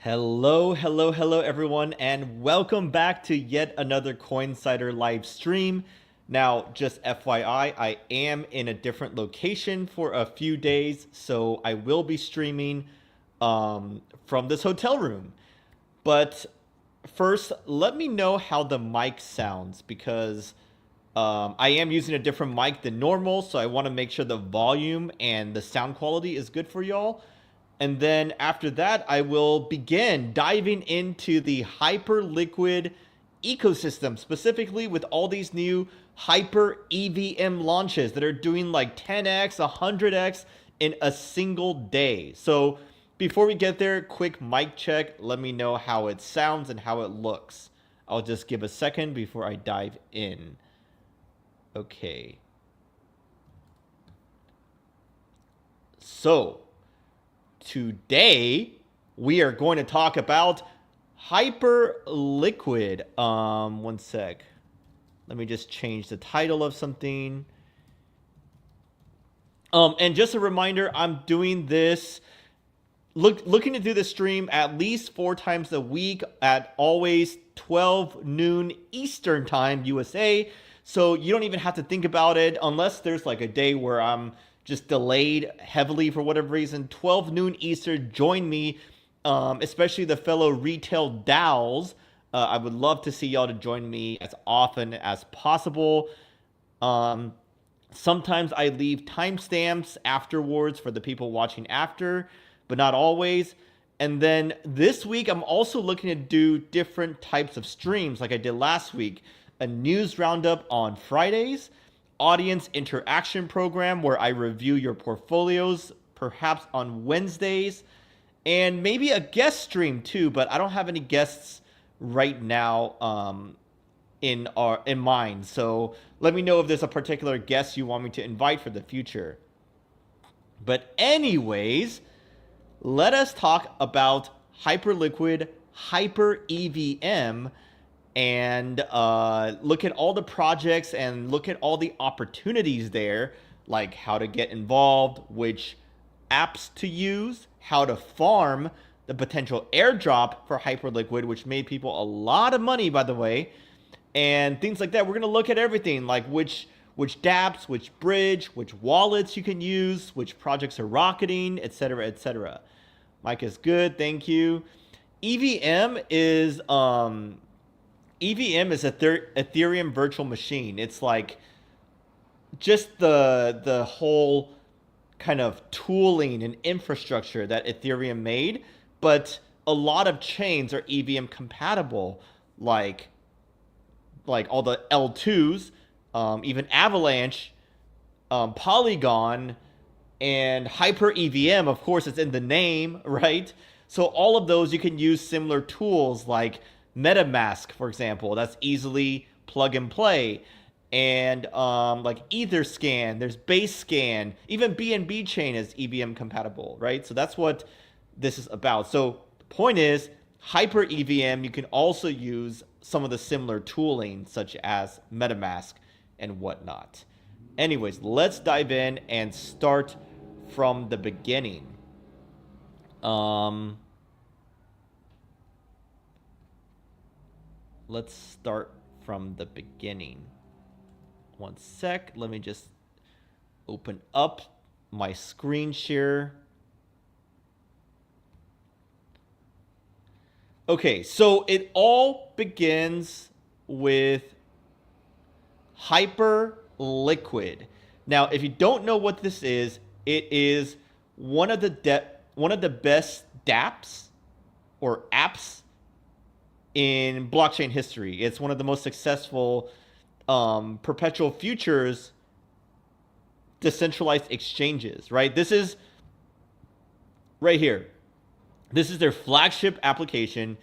Hello everyone, and welcome back to yet another Coinsider live stream. Now, just FYI, I am in a different location for a few days, so I will be streaming from this hotel room. But first, let me know how the mic sounds, because I am using a different mic than normal, so I want to make sure the volume and the sound quality is good for y'all. And then after that, I will begin diving into the Hyperliquid ecosystem, specifically with all these new HyperEVM launches that are doing like 10x, 100x in a single day. So before we get there, quick mic check. Let me know how it sounds and how it looks. I'll just give a second before I dive in. Okay. So today, we are going to talk about Hyperliquid. One sec. Let me just change the title of something. And just a reminder, I'm doing this, looking to do this stream at least 4 times a week at always 12 noon Eastern time, USA. So you don't even have to think about it unless there's like a day where I'm just delayed heavily for whatever reason. 12 noon Eastern, join me, especially the fellow retail DAOs. I would love to see y'all to join me as often as possible. Sometimes I leave timestamps afterwards for the people watching after, but not always. And then this week, I'm also looking to do different types of streams like I did last week. A news roundup on Fridays, audience interaction program where I review your portfolios, perhaps on Wednesdays, and maybe a guest stream too, but I don't have any guests right now in mind. So let me know if there's a particular guest you want me to invite for the future. But anyways, let us talk about Hyperliquid, HyperEVM, and look at all the projects and look at all the opportunities there, like how to get involved, which apps to use, how to farm the potential airdrop for Hyperliquid, which made people a lot of money, by the way, and things like that. We're going to look at everything, like which dApps, which bridge, which wallets you can use, which projects are rocketing, etc., etc. Mike is good, thank you. EVM is Ethereum virtual machine. It's like just the whole kind of tooling and infrastructure that Ethereum made, but a lot of chains are EVM compatible, like all the L2s, even Avalanche, Polygon, and HyperEVM. Of course, it's in the name, right? So all of those you can use similar tools like MetaMask, for example. That's easily plug and play. And like Etherscan, there's Basescan, even BNB chain is EVM compatible, right? So that's what this is about. So the point is, HyperEVM, you can also use some of the similar tooling such as MetaMask and whatnot. Anyways, let's dive in and start from the beginning. Let's start from the beginning. One sec, let me just open up my screen share. Okay, so it all begins with Hyperliquid. Now, if you don't know what this is, it is one of the best dApps or apps in blockchain history. It's one of the most successful perpetual futures decentralized exchanges, right? This is right here. This is their flagship application.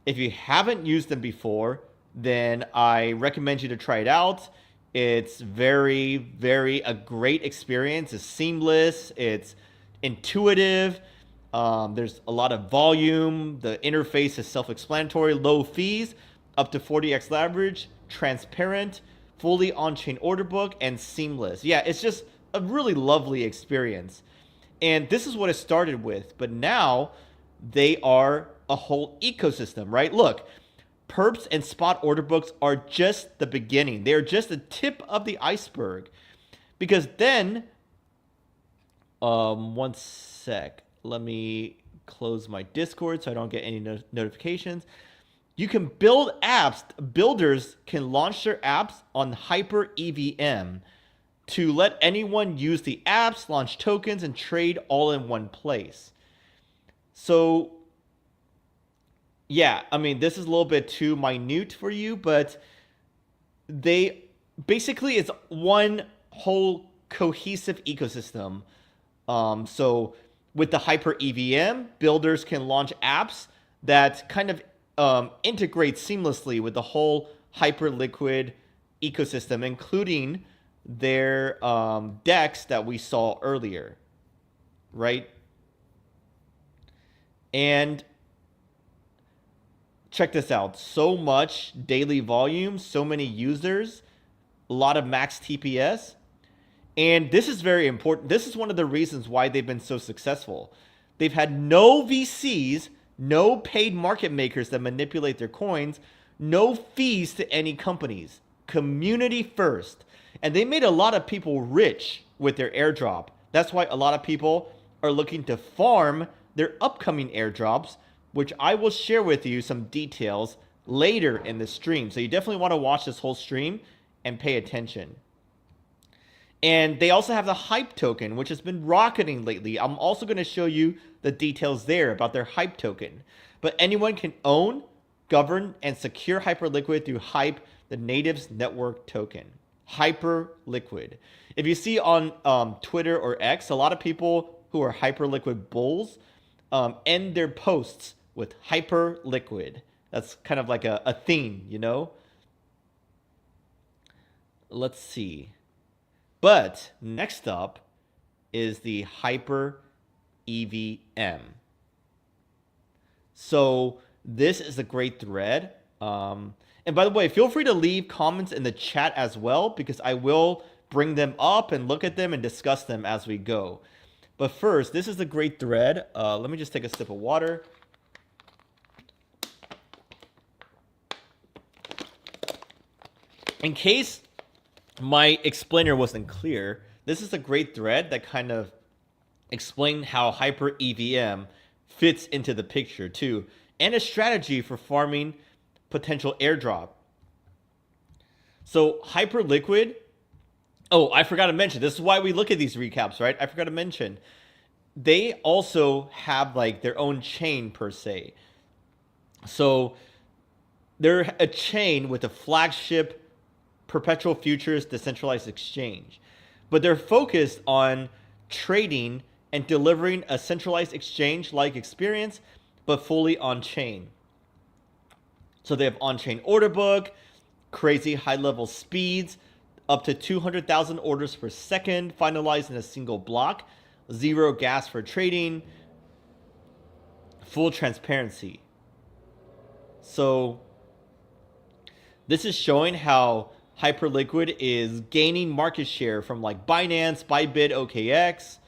If you haven't used them before, then I recommend you to try it out. It's very, very a great experience. It's seamless. It's intuitive. There's a lot of volume. The interface is self-explanatory. Low fees, up to 40x leverage, transparent, fully on-chain order book, and seamless. Yeah, it's just a really lovely experience. And this is what it started with. But now they are a whole ecosystem, right? Look, perps and spot order books are just the beginning. They're just the tip of the iceberg. Because then, one sec, let me close my Discord so I don't get any notifications. You can build apps. Builders can launch their apps on HyperEVM to let anyone use the apps, launch tokens, and trade all in one place. So, yeah, I mean, this is a little bit too minute for you, but they basically it's one whole cohesive ecosystem. So with the HyperEVM, builders can launch apps that kind of integrate seamlessly with the whole Hyperliquid ecosystem, including their DEX that we saw earlier, right? And check this out. So much daily volume, so many users, a lot of max TPS. And this is very important. This is one of the reasons why they've been so successful. They've had no VCs, no paid market makers that manipulate their coins, no fees to any companies. Community first. And they made a lot of people rich with their airdrop. That's why a lot of people are looking to farm their upcoming airdrops, which I will share with you some details later in the stream. So you definitely want to watch this whole stream and pay attention. And they also have the Hype token, which has been rocketing lately. I'm also going to show you the details there about their Hype token. But anyone can own, govern, and secure Hyperliquid through Hype, the native's network token. Hyperliquid. If you see on Twitter or X, a lot of people who are Hyperliquid bulls end their posts with Hyperliquid. That's kind of like a theme, you know? Let's see. But next up is the HyperEVM. So this is a great thread. And by the way, feel free to leave comments in the chat as well, because I will bring them up and look at them and discuss them as we go. But first, this is a great thread. Let me just take a sip of water. In case my explainer wasn't clear, this is a great thread that kind of explained how HyperEVM fits into the picture too, and a strategy for farming potential airdrop. So Hyperliquid, oh, I forgot to mention, this is why we look at these recaps, right? I forgot to mention, they also have like their own chain per se. So they're a chain with a flagship perpetual futures decentralized exchange, but they're focused on trading and delivering a centralized exchange-like experience, but fully on-chain. So they have on-chain order book, crazy high-level speeds, up to 200,000 orders per second, finalized in a single block, zero gas for trading, full transparency. So this is showing how Hyperliquid is gaining market share from like Binance, Bybit, OKX,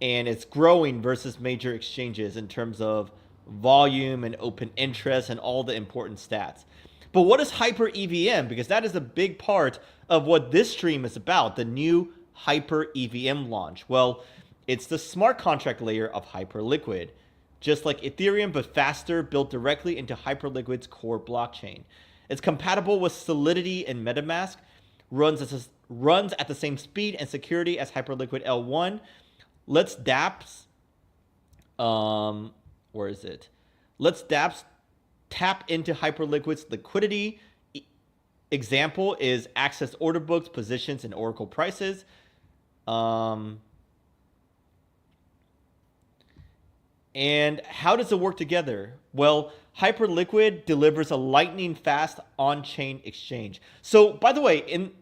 and it's growing versus major exchanges in terms of volume and open interest and all the important stats. But what is HyperEVM? Because that is a big part of what this stream is about, the new HyperEVM launch. Well, it's the smart contract layer of Hyperliquid, just like Ethereum, but faster, built directly into Hyperliquid's core blockchain. It's compatible with Solidity and MetaMask, runs at the same speed and security as Hyperliquid L1. Let's dApps, where is it? Let's dApps tap into Hyperliquid's liquidity. Example is access order books, positions, and Oracle prices. And how does it work together? Well, Hyperliquid delivers a lightning-fast on-chain exchange. So, by the way,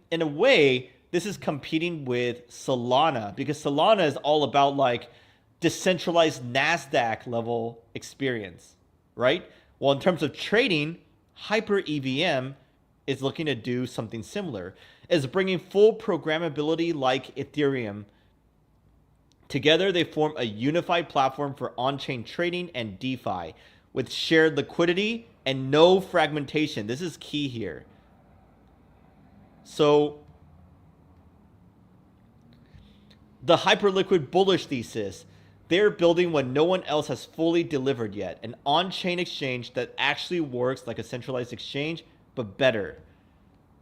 in a way, this is competing with Solana, because Solana is all about like decentralized NASDAQ level experience, right? Well, in terms of trading, HyperEVM is looking to do something similar. It's bringing full programmability like Ethereum. Together, they form a unified platform for on-chain trading and DeFi, with shared liquidity and no fragmentation. This is key here. So the Hyperliquid bullish thesis, they're building what no one else has fully delivered yet, an on-chain exchange that actually works like a centralized exchange, but better.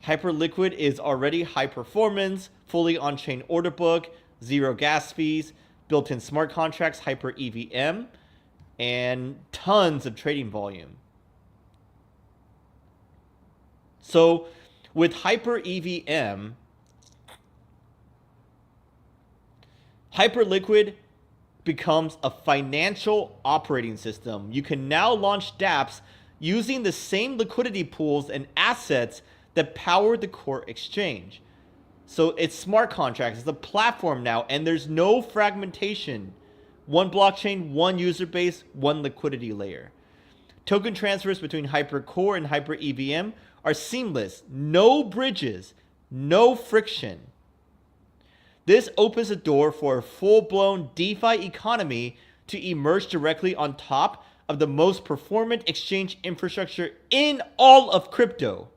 Hyperliquid is already high performance, fully on-chain order book, zero gas fees, built-in smart contracts, HyperEVM, and tons of trading volume. So with HyperEVM, Hyperliquid becomes a financial operating system. You can now launch dApps using the same liquidity pools and assets that power the core exchange. So it's smart contracts, it's a platform now, and there's no fragmentation. One blockchain, one user base, one liquidity layer. Token transfers between Hypercore and HyperEVM are seamless, no bridges, no friction. This opens the door for a full-blown DeFi economy to emerge directly on top of the most performant exchange infrastructure in all of crypto.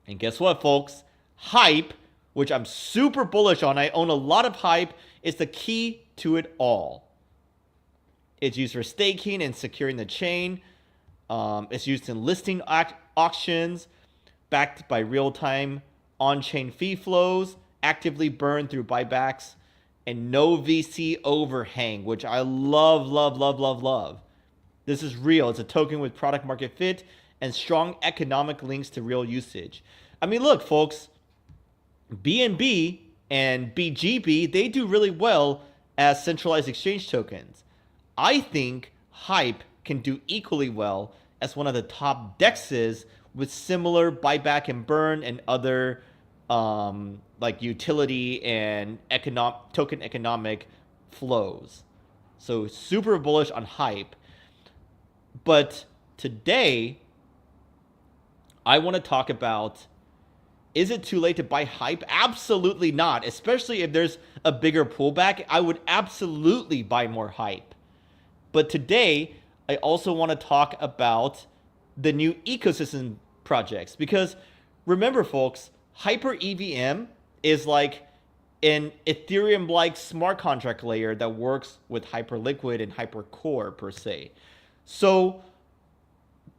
And guess what, folks? Hype, which I'm super bullish on, I own a lot of Hype, is the key to it all. It's used for staking and securing the chain. It's used in listing auctions, backed by real-time on-chain fee flows, actively burned through buybacks, and no VC overhang, which I love, love, love, love, love. This is real. It's a token with product market fit and strong economic links to real usage. I mean, look, folks, BNB and BGB, they do really well as centralized exchange tokens. I think Hype can do equally well as one of the top DEXs with similar buyback and burn and other like utility and token economic flows. So super bullish on Hype. But today, I want to talk about, is it too late to buy Hype? Absolutely not. Especially if there's a bigger pullback, I would absolutely buy more Hype. But today, I also want to talk about the new ecosystem projects. Because remember, folks, HyperEVM is like an Ethereum-like smart contract layer that works with Hyperliquid and Hypercore per se. So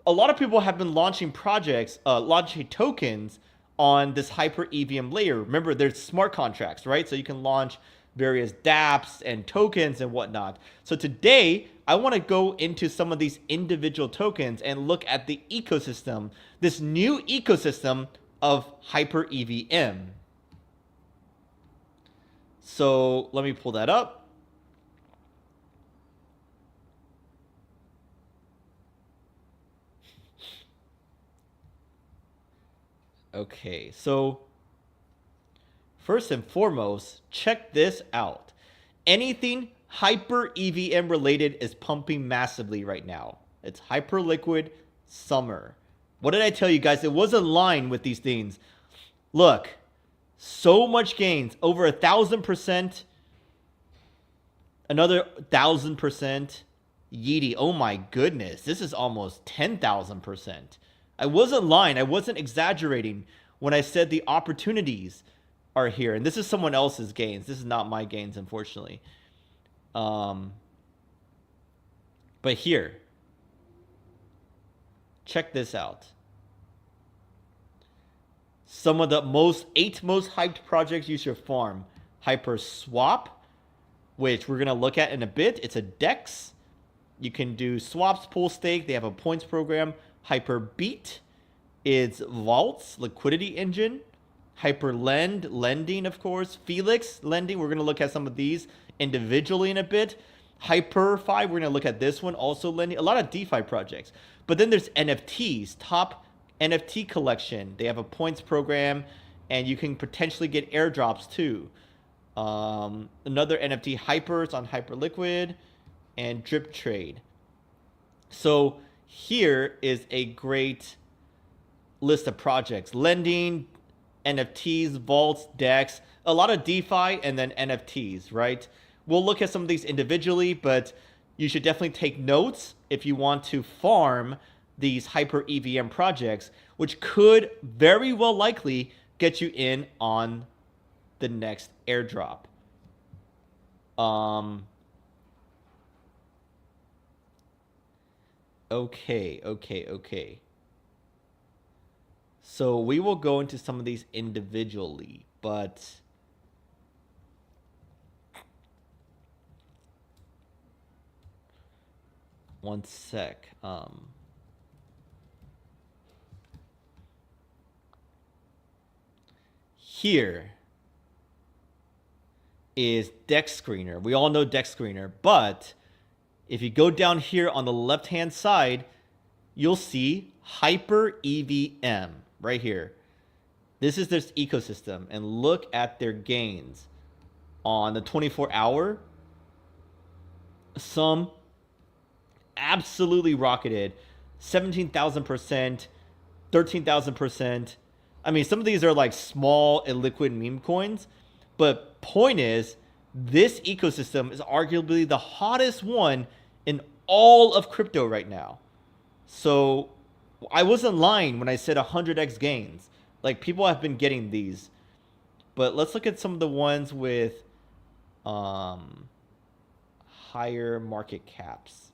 a lot of people have been launching projects, launching tokens on this HyperEVM layer. Remember, there's smart contracts, right? So you can launch various dApps and tokens and whatnot. So today, I want to go into some of these individual tokens and look at the ecosystem, this new ecosystem of HyperEVM. So let me pull that up. Okay, so first and foremost, check this out. Anything HyperEVM related is pumping massively right now. It's Hyperliquid Summer. What did I tell you guys? It was in line with these things. Look, so much gains, over 1,000%, another 1,000%. Yeety, oh my goodness, this is almost 10,000%. I wasn't lying, I wasn't exaggerating when I said the opportunities are here. And this is someone else's gains. This is not my gains, unfortunately. But here, check this out. Some of the 8 most hyped projects you should farm. HyperSwap, which we're going to look at in a bit. It's a DEX. You can do swaps, pool stake. They have a points program. HyperBeat is Vault's liquidity engine. HyperLend, lending, of course. Felix, lending. We're going to look at some of these individually in a bit. HyperFi, we're going to look at this one, also lending. A lot of DeFi projects. But then there's NFTs, top NFT collection. They have a points program, and you can potentially get airdrops too. Another NFT, Hypers on Hyperliquid, and Drip Trade. So here is a great list of projects. Lending, NFTs, vaults, DEX, a lot of DeFi, and then NFTs, right? We'll look at some of these individually, but you should definitely take notes if you want to farm these HyperEVM projects, which could very well likely get you in on the next airdrop. Okay. So we will go into some of these individually, but one sec. Here is Dex Screener. We all know Dex Screener, but if you go down here on the left-hand side, you'll see HyperEVM right here. This is this ecosystem, and look at their gains on the 24-hour. Some absolutely rocketed, 17,000%, 13,000%. I mean, some of these are like small illiquid meme coins, but point is, this ecosystem is arguably the hottest one in all of crypto right now. So I wasn't lying when I said 100x gains. Like, people have been getting these. But let's look at some of the ones with higher market caps.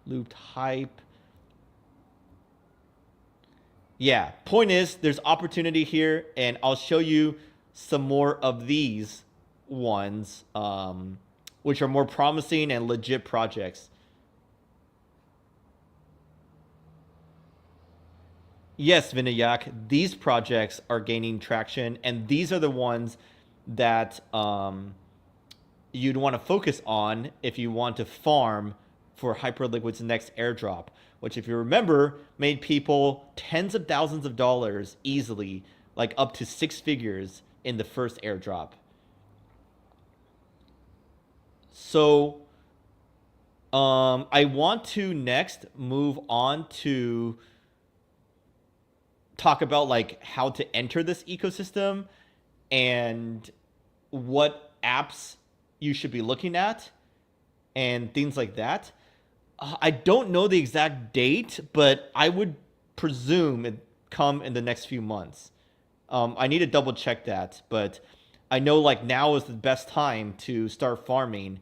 Looped Hype. Yeah, point is, there's opportunity here, and I'll show you some more of these ones, which are more promising and legit projects. Yes, Vinayak, these projects are gaining traction, and these are the ones that you'd want to focus on if you want to farm for Hyperliquid's next airdrop, which, if you remember, made people tens of thousands of dollars easily, like up to 6 figures in the first airdrop. So I want to next move on to talk about like how to enter this ecosystem and what apps you should be looking at and things like that. I don't know the exact date, but I would presume it come in the next few months. I need to double check that, but I know like now is the best time to start farming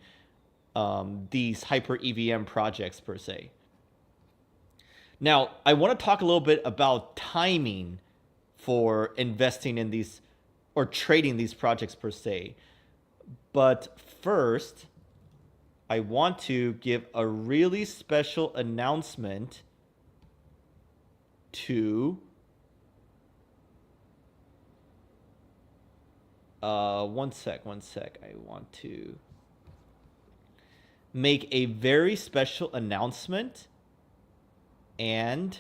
these HyperEVM projects per se. Now, I want to talk a little bit about timing for investing in these or trading these projects per se. But first, I want to give a really special announcement to one sec. I want to make a very special announcement and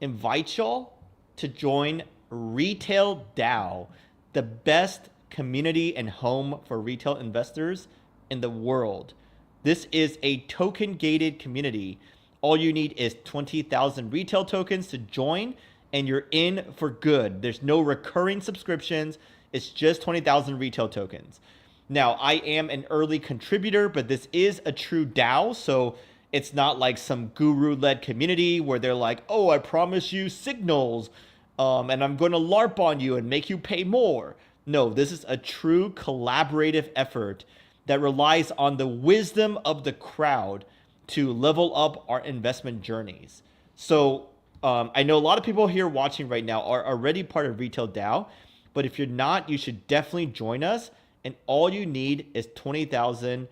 invite y'all to join Retail DAO, the best community and home for retail investors in the world. This is a token gated community. All you need is 20,000 retail tokens to join, and you're in for good. There's no recurring subscriptions. It's just 20,000 retail tokens. Now, I am an early contributor, but this is a true DAO, so it's not like some guru-led community where they're like, oh, I promise you signals, and I'm going to LARP on you and make you pay more. No, this is a true collaborative effort that relies on the wisdom of the crowd to level up our investment journeys. So I know a lot of people here watching right now are already part of Retail DAO, but if you're not, you should definitely join us. And all you need is 20,000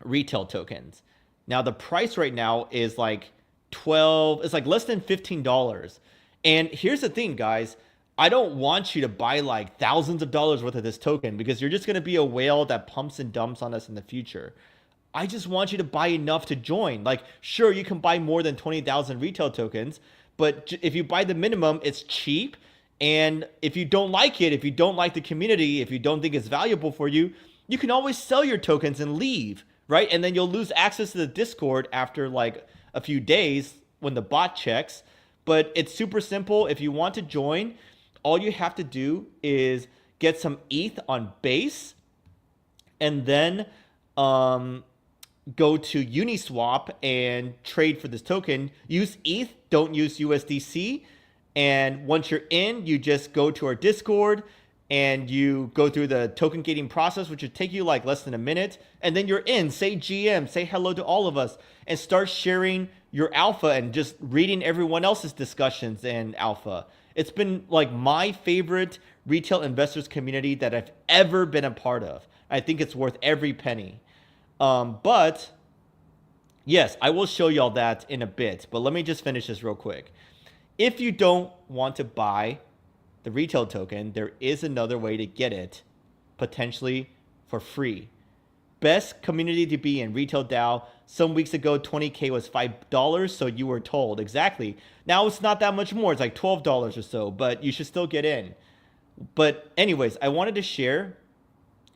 retail tokens. Now, the price right now is like it's like less than $15. And here's the thing, guys. I don't want you to buy like thousands of dollars worth of this token because you're just going to be a whale that pumps and dumps on us in the future. I just want you to buy enough to join. Like, sure, you can buy more than 20,000 retail tokens, but if you buy the minimum, it's cheap. And if you don't like it, if you don't like the community, if you don't think it's valuable for you, you can always sell your tokens and leave, right? And then you'll lose access to the Discord after like a few days when the bot checks. But it's super simple. If you want to join, all you have to do is get some ETH on Base, and then go to Uniswap and trade for this token. Use ETH, don't use USDC. And once you're in, you just go to our Discord and you go through the token gating process, which would take you like less than a minute. And then you're in. Say GM, say hello to all of us, and start sharing your alpha and just reading everyone else's discussions in alpha. It's been like my favorite retail investors community that I've ever been a part of. I think it's worth every penny. But yes, I will show y'all that in a bit. But let me just finish this real quick. If you don't want to buy the retail token, there is another way to get it, potentially for free. Best community to be in, retail DAO. Some weeks ago, 20K was $5, so you were told. Exactly. Now it's not that much more. It's like $12 or so, but you should still get in. But anyways, I wanted to share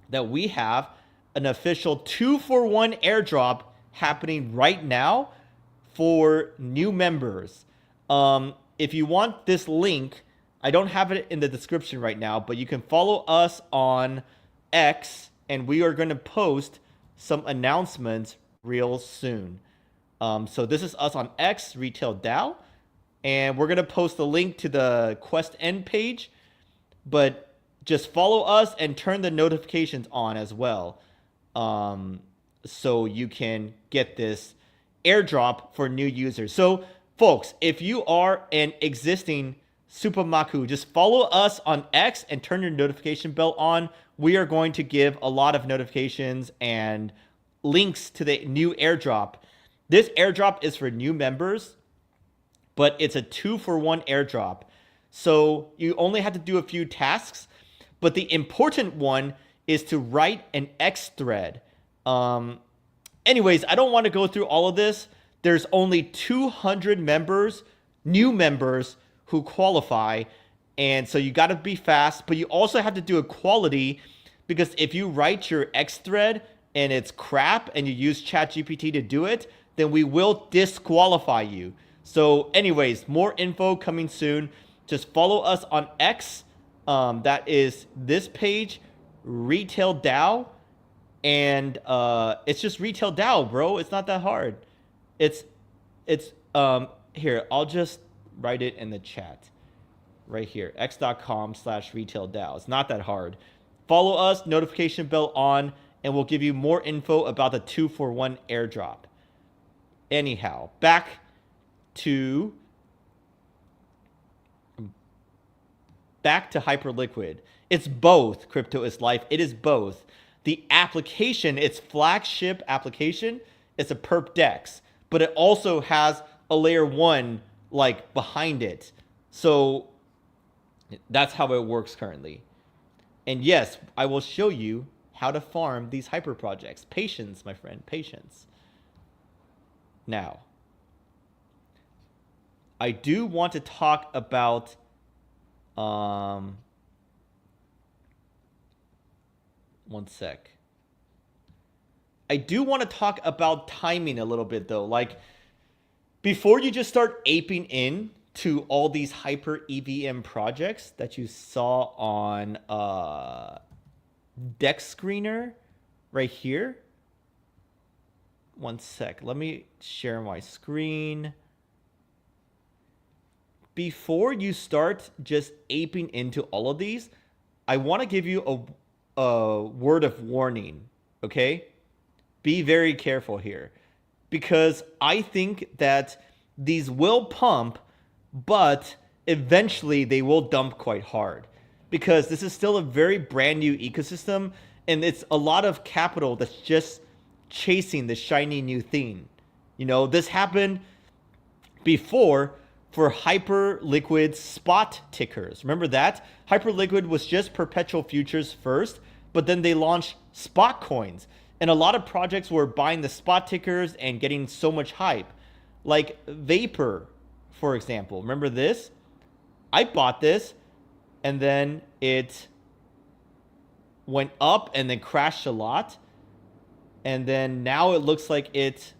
that we have an official 2-for-1 airdrop happening right now for new members. If you want this link, I don't have it in the description right now, but you can follow us on X, and we are going to post some announcements real soon. So this is us on X, Retail DAO, and we're going to post the link to the Quest End page, but just follow us and turn the notifications on as well, so you can get this airdrop for new users. So folks, if you are an existing Supamaku, just follow us on X and turn your notification bell on. We are going to give a lot of notifications and links to the new airdrop. This airdrop is for new members, but it's a 2-for-1 airdrop. So you only have to do a few tasks, but the important one is to write an X thread. Anyways, I don't want to go through all of this. There's only 200 members, new members, who qualify, and so you got to be fast, but you also have to do a quality, because if you write your X thread and it's crap and you use ChatGPT to do it, then we will disqualify you. So anyways, more info coming soon. Just follow us on X. That is this page, Retail DAO, and it's just Retail DAO, bro. It's not that hard. It's here, I'll just write it in the chat right here, x.com/retail DAO. It's not that hard. Follow us, notification bell on, and we'll give you more info about the 2-for-1 airdrop. Anyhow, back to Hyperliquid. It's both. Crypto is life. It is both. The application, its flagship application, it's a perp DEX, but it also has a layer 1 like behind it. So that's how it works currently. And yes, I will show you how to farm these hyper projects. Patience, my friend, patience. Now, I do want to talk about one sec. I do want to talk about timing a little bit though. Like, before you just start aping in to all these HyperEVM projects that you saw on Dex Screener right here. One sec. Let me share my screen. Before you start just aping into all of these, I want to give you a word of warning, okay? Be very careful here, because I think that these will pump, but eventually they will dump quite hard, because this is still a very brand new ecosystem, and it's a lot of capital that's just chasing the shiny new thing. You know, this happened before for Hyperliquid spot tickers. Remember that? Hyperliquid was just perpetual futures first, but then they launched spot coins. And a lot of projects were buying the spot tickers and getting so much hype. Like Vapor, for example. Remember this? I bought this, and then it went up and then crashed a lot. And then now it looks like it...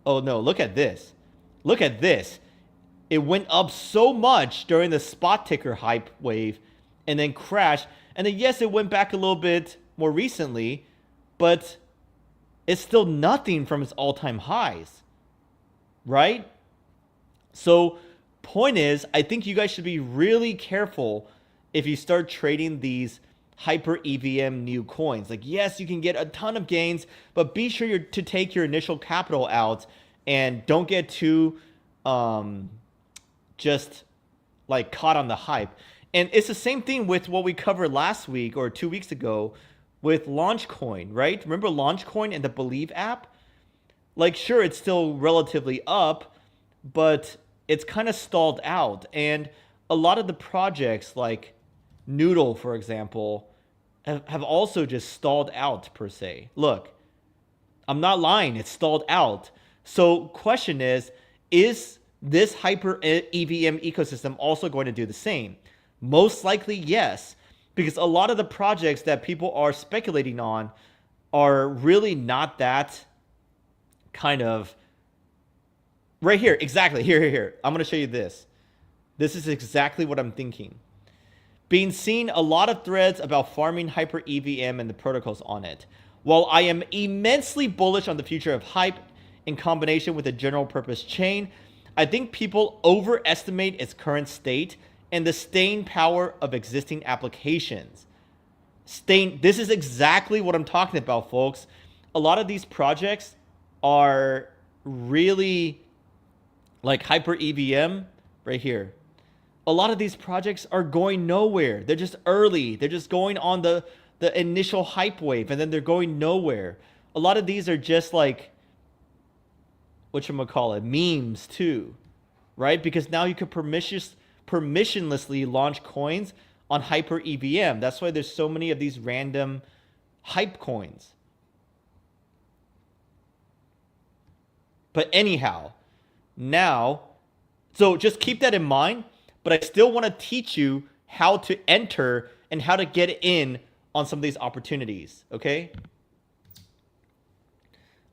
Oh no, look at this. Look at this. It went up so much during the spot ticker hype wave and then crashed. And then yes, it went back a little bit more recently, but it's still nothing from its all-time highs, right? So point is, I think you guys should be really careful if you start trading these HyperEVM new coins. Like, yes, you can get a ton of gains, but be sure to take your initial capital out and don't get too just like caught on the hype. And it's the same thing with what we covered last week or 2 weeks ago with Launchcoin, right? Remember Launchcoin and the Believe app? Like, sure, it's still relatively up, but it's kind of stalled out. And a lot of the projects like Noodle, for example, have also just stalled out per se. Look, I'm not lying, it's stalled out. So question is this HyperEVM ecosystem also going to do the same? Most likely, yes, because a lot of the projects that people are speculating on are really not that kind of right here. Exactly. Here. I'm going to show you this. This is exactly what I'm thinking. Being seen a lot of threads about farming HyperEVM and the protocols on it. While I am immensely bullish on the future of Hype in combination with a general purpose chain, I think people overestimate its current state and the staying power of existing applications. This is exactly what I'm talking about, folks. A lot of these projects are really like HyperEVM right here. A lot of these projects are going nowhere. They're just early. They're just going on the initial hype wave, and then they're going nowhere. A lot of these are just like, whatchamacallit, memes too, right? Because now you could permissionlessly launch coins on HyperEVM. That's why there's so many of these random hype coins. But anyhow, now, so just keep that in mind, but I still want to teach you how to enter and how to get in on some of these opportunities, okay?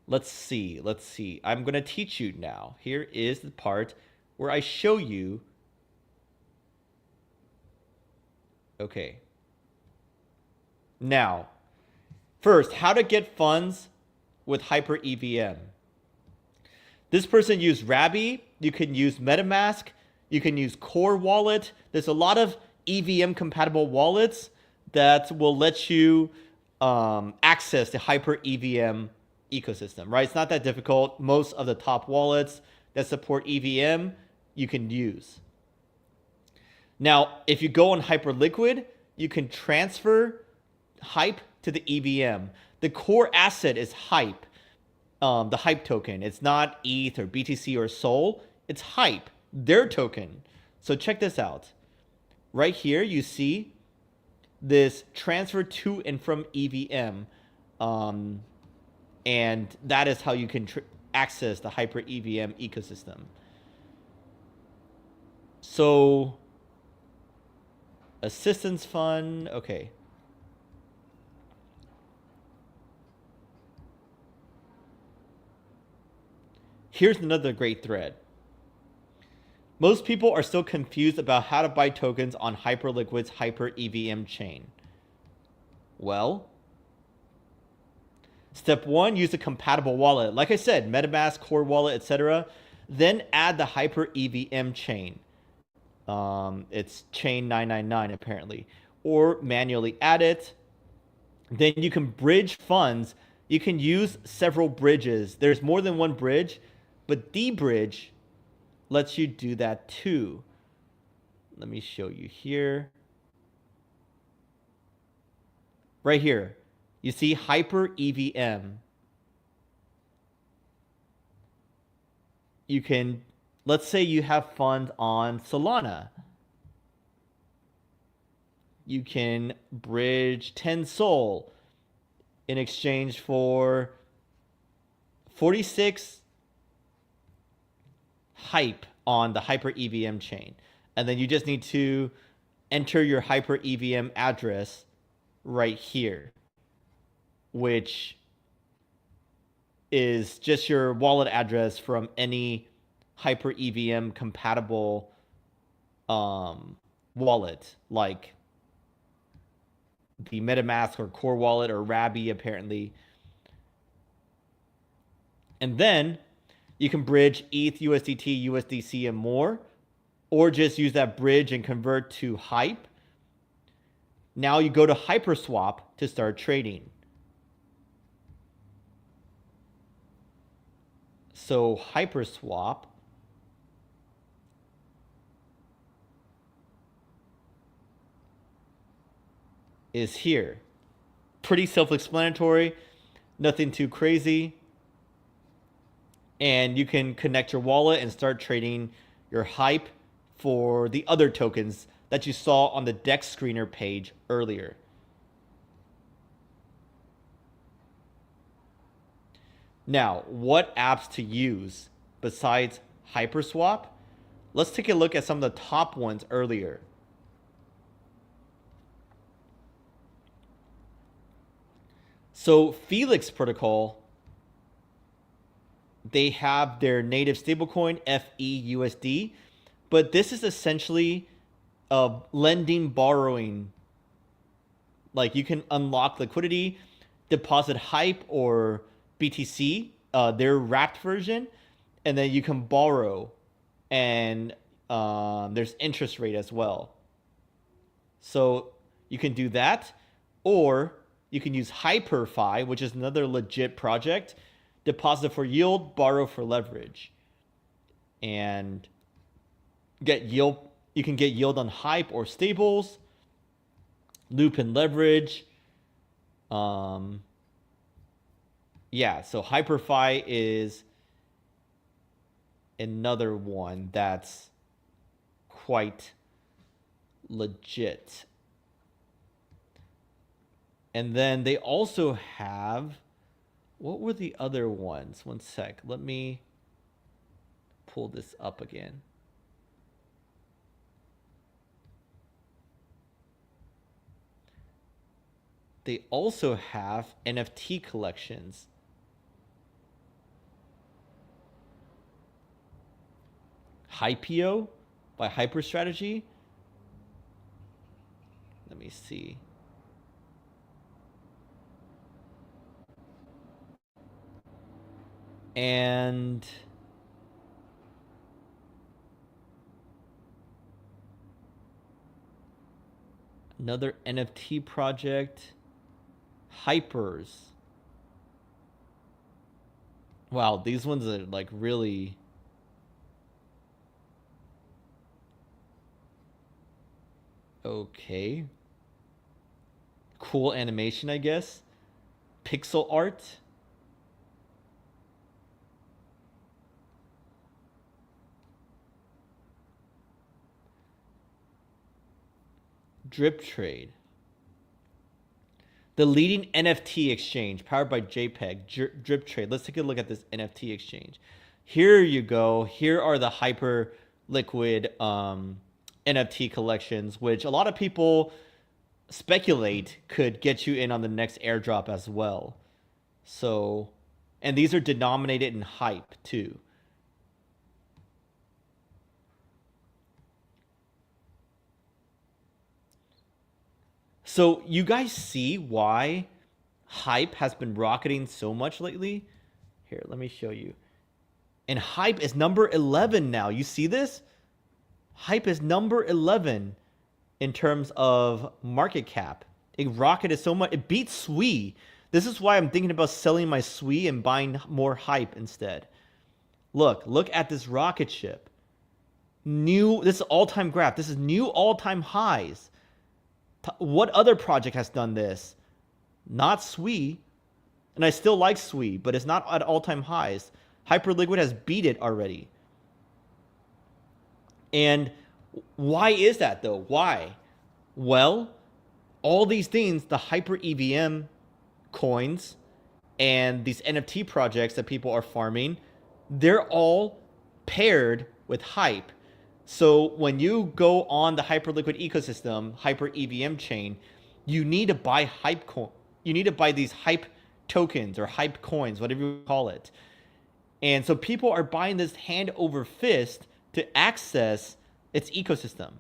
Let's see. I'm going to teach you now. Here is the part where I show you. Okay. Now, first, how to get funds with HyperEVM. This person used Rabby. You can use MetaMask. You can use Core Wallet. There's a lot of EVM compatible wallets that will let you access the HyperEVM ecosystem, right? It's not that difficult. Most of the top wallets that support EVM, you can use. Now, if you go on Hyperliquid, you can transfer Hype to the EVM. The core asset is Hype, the Hype token. It's not ETH or BTC or Sol. It's Hype, their token. So check this out. Right here, you see this transfer to and from EVM. And that is how you can access the HyperEVM ecosystem. So, assistance fund, okay. Here's another great thread. Most people are still confused about how to buy tokens on Hyperliquid's HyperEVM chain. Well, step 1, use a compatible wallet. Like I said, MetaMask, Core Wallet, etc. Then add the HyperEVM chain. It's chain 999 apparently. Or manually add it. Then you can bridge funds. You can use several bridges. There's more than one bridge, but dbridge lets you do that too. Let me show you here. Right here. You see HyperEVM. You can, let's say you have funds on Solana. You can bridge 10 Sol in exchange for 46 Hype on the HyperEVM chain. And then you just need to enter your HyperEVM address right here, which is just your wallet address from any HyperEVM compatible wallet, like the MetaMask or Core Wallet or Rabby apparently. And then you can bridge ETH, USDT, USDC, and more, or just use that bridge and convert to Hype. Now you go to HyperSwap to start trading. So HyperSwap is here. Pretty self-explanatory, nothing too crazy. And you can connect your wallet and start trading your Hype for the other tokens that you saw on the DEX screener page earlier. Now, what apps to use besides HyperSwap? Let's take a look at some of the top ones earlier. So Felix protocol, they have their native stablecoin FEUSD, but this is essentially lending, borrowing. Like you can unlock liquidity, deposit Hype or BTC, their wrapped version, and then you can borrow, and there's interest rate as well. So you can do that, or you can use HyperFi, which is another legit project. Deposit for yield, borrow for leverage, and get yield. You can get yield on Hype or stables, loop and leverage. Yeah, so HyperFi is another one that's quite legit. And then they also have, what were the other ones? One sec, let me pull this up again. They also have NFT collections. HypeEVM by HyperStrategy. Let me see. And another NFT project, Hypers. Wow, these ones are like really okay. Cool animation, I guess. Pixel art. Drip Trade. The leading NFT exchange powered by JPEG, Drip Trade. Let's take a look at this NFT exchange. Here you go. Here are the Hyperliquid NFT collections, which a lot of people speculate could get you in on the next airdrop as well. So, and these are denominated in Hype too. So you guys see why Hype has been rocketing so much lately? Here, let me show you. And Hype is number 11 now. You see this? Hype is number 11 in terms of market cap. It rocketed so much. It beat SWE. This is why I'm thinking about selling my SWE and buying more Hype instead. Look at this rocket ship. This is all-time graph. This is new all-time highs. What other project has done this? Not SWE. And I still like SWE, but it's not at all-time highs. Hyperliquid has beat it already. And why is that though? Why? Well, all these things, the HyperEVM coins and these NFT projects that people are farming, they're all paired with Hype. So when you go on the Hyperliquid ecosystem, HyperEVM chain, you need to buy Hype coin. You need to buy these Hype tokens or Hype coins, whatever you call it. And so people are buying this hand over fist to access its ecosystem.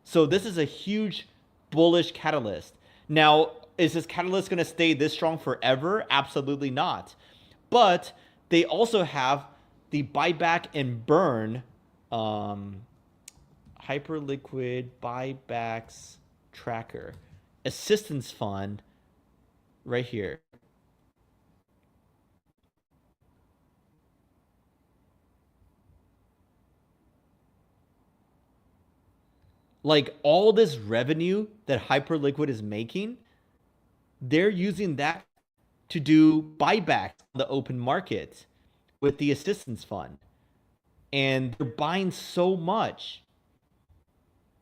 So this is a huge bullish catalyst. Now, is this catalyst going to stay this strong forever? Absolutely not. But they also have the buyback and burn um, Hyperliquid buybacks tracker assistance fund right here. Like all this revenue that Hyperliquid is making, they're using that to do buybacks on the open market with the assistance fund. And they're buying so much,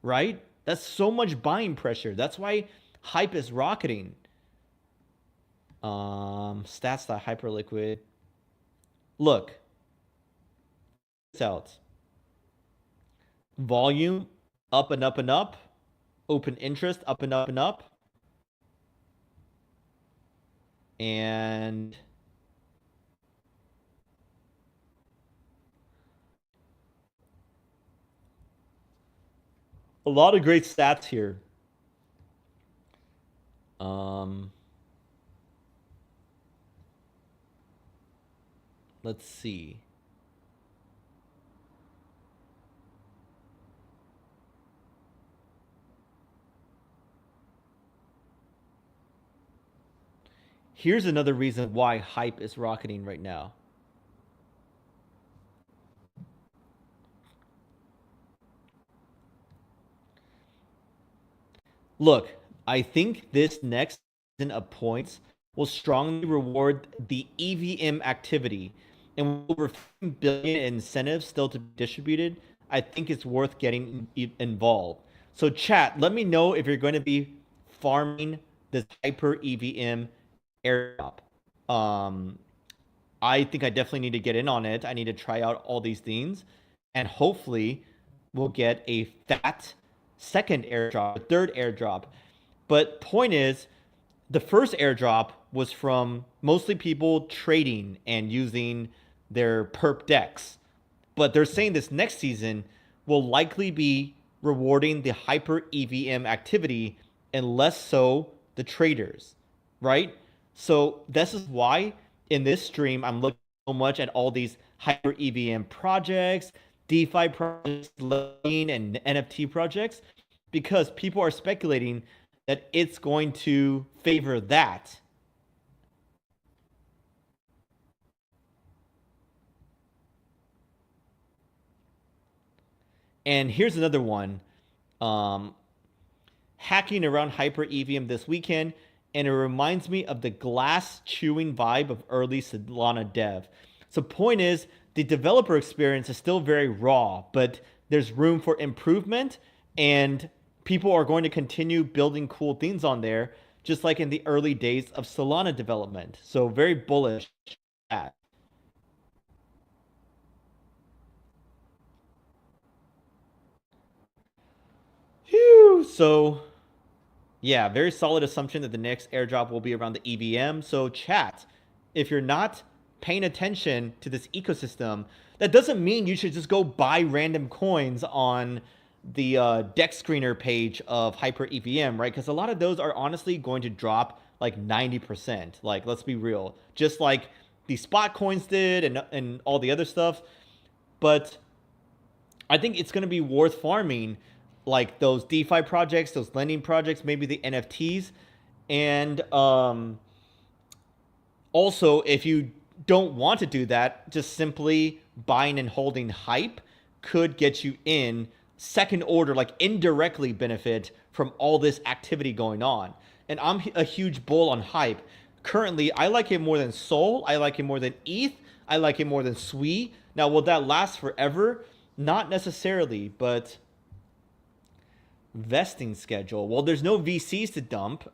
right? That's so much buying pressure. That's why hype is rocketing. Stats.hyperliquid. Look, it's out. Volume up and up and up. Open interest up and up and up. And a lot of great stats here. Let's see. Here's another reason why hype is rocketing right now. Look, I think this next season of points will strongly reward the EVM activity. And with over 15 billion in incentives still to be distributed, I think it's worth getting involved. So chat, let me know if you're going to be farming this HyperEVM airdrop. Um, I think I definitely need to get in on it. I need to try out all these things, and hopefully, we'll get a fat second airdrop, a third airdrop. But point is, the first airdrop was from mostly people trading and using their perp decks. But they're saying this next season will likely be rewarding the hyper EVM activity and less so the traders, right? So this is why in this stream I'm looking so much at all these hyper EVM projects, DeFi projects, Lightning, and NFT projects, because people are speculating that it's going to favor that. And here's another one. Hacking around Hyper EVM this weekend, and it reminds me of the glass chewing vibe of early Solana dev. So point is, the developer experience is still very raw, but there's room for improvement, and people are going to continue building cool things on there, just like in the early days of Solana development. So very bullish. Phew. So yeah, very solid assumption that the next airdrop will be around the EVM. So chat, if you're not paying attention to this ecosystem, that doesn't mean you should just go buy random coins on the deck screener page of HyperEVM, right? Because a lot of those are honestly going to drop like 90%. Like, let's be real. Just like the spot coins did and all the other stuff. But I think it's going to be worth farming like those DeFi projects, those lending projects, maybe the NFTs. And also, if you don't want to do that, just simply buying and holding hype could get you in second order, like indirectly benefit from all this activity going on. And I'm a huge bull on hype. Currently, I like it more than Sol. I like it more than ETH. I like it more than SWE. Now, will that last forever? Not necessarily, but vesting schedule. Well, there's no VCs to dump.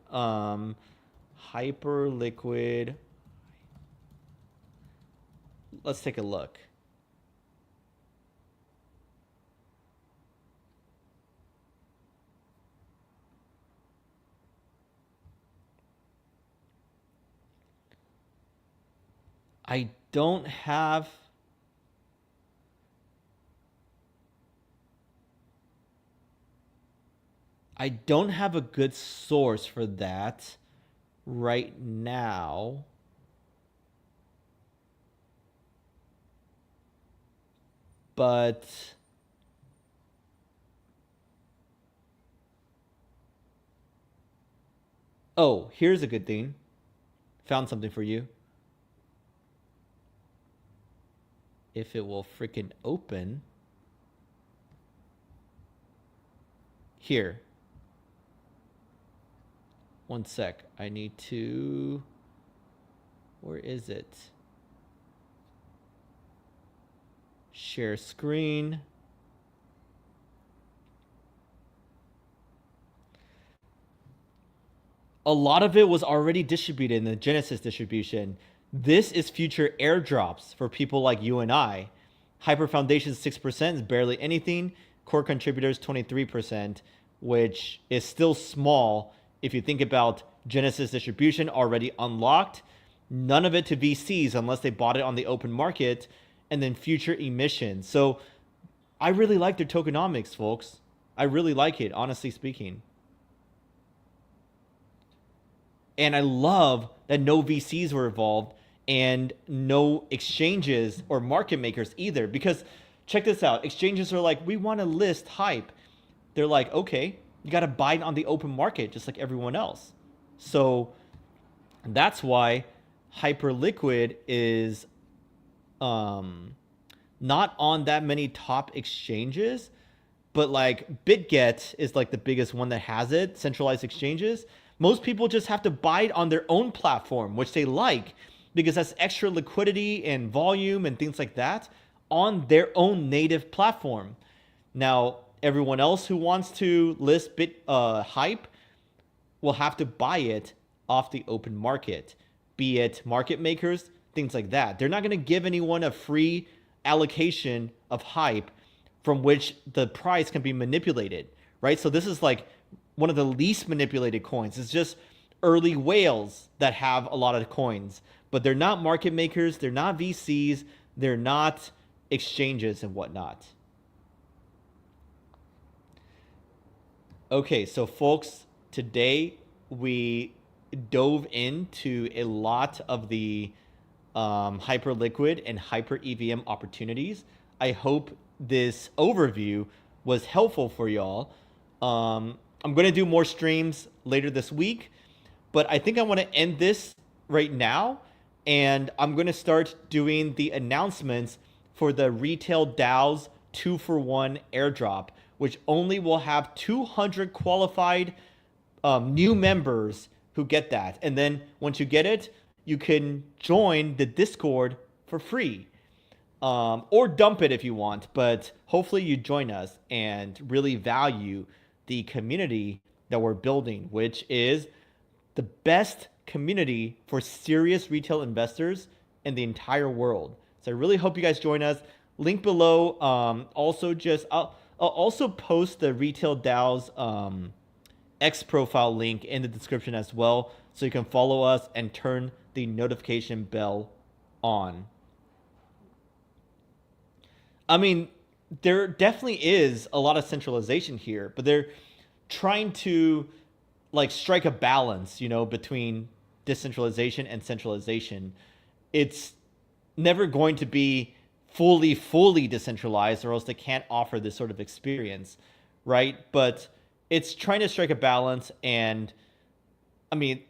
Hyperliquid. Let's take a look. I don't have a good source for that right now. But oh, here's a good thing. Found something for you. If it will freaking open. Here. One sec. I need to... Where is it? Share screen. A lot of it was already distributed in the Genesis distribution. This is future airdrops for people like you and I. Hyper Foundation 6% is barely anything. Core contributors 23%, which is still small if you think about Genesis distribution already unlocked. None of it to VCs unless they bought it on the open market, and then future emissions. So I really like their tokenomics, folks. I really like it, honestly speaking. And I love that no VCs were involved and no exchanges or market makers either. Because check this out. Exchanges are like, we want to list Hype. They're like, okay, you got to buy it on the open market just like everyone else. So that's why Hyperliquid is not on that many top exchanges. But like BitGet is like the biggest one that has it, centralized exchanges. Most people just have to buy it on their own platform, which they like because that's extra liquidity and volume and things like that on their own native platform. Now, everyone else who wants to list Hype will have to buy it off the open market, be it market makers, things like that. They're not going to give anyone a free allocation of Hype from which the price can be manipulated, right? So this is like one of the least manipulated coins. It's just early whales that have a lot of coins, but they're not market makers, they're not VCs, they're not exchanges and whatnot. Okay, so folks, today we dove into a lot of the Hyperliquid and HyperEVM opportunities. I hope this overview was helpful for y'all. I'm going to do more streams later this week, but I think I want to end this right now, and I'm going to start doing the announcements for the Retail DAO's 2-for-1 airdrop, which only will have 200 qualified new members who get that. And then once you get it, you can join the Discord for free. Or dump it if you want, but hopefully you join us and really value the community that we're building, which is the best community for serious retail investors in the entire world. So I really hope you guys join us. Link below. I'll also post the Retail DAO's X profile link in the description as well, so you can follow us and turn the notification bell on. I mean, there definitely is a lot of centralization here, but they're trying to like strike a balance, between decentralization and centralization. It's never going to be fully decentralized, or else they can't offer this sort of experience, right? But it's trying to strike a balance, and I mean,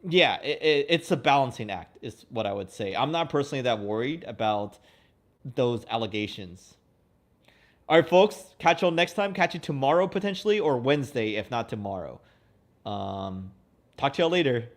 yeah, it's a balancing act is what I would say. I'm not personally that worried about those allegations. All right, folks, catch you all next time. Catch you tomorrow potentially, or Wednesday if not tomorrow. Talk to y'all later.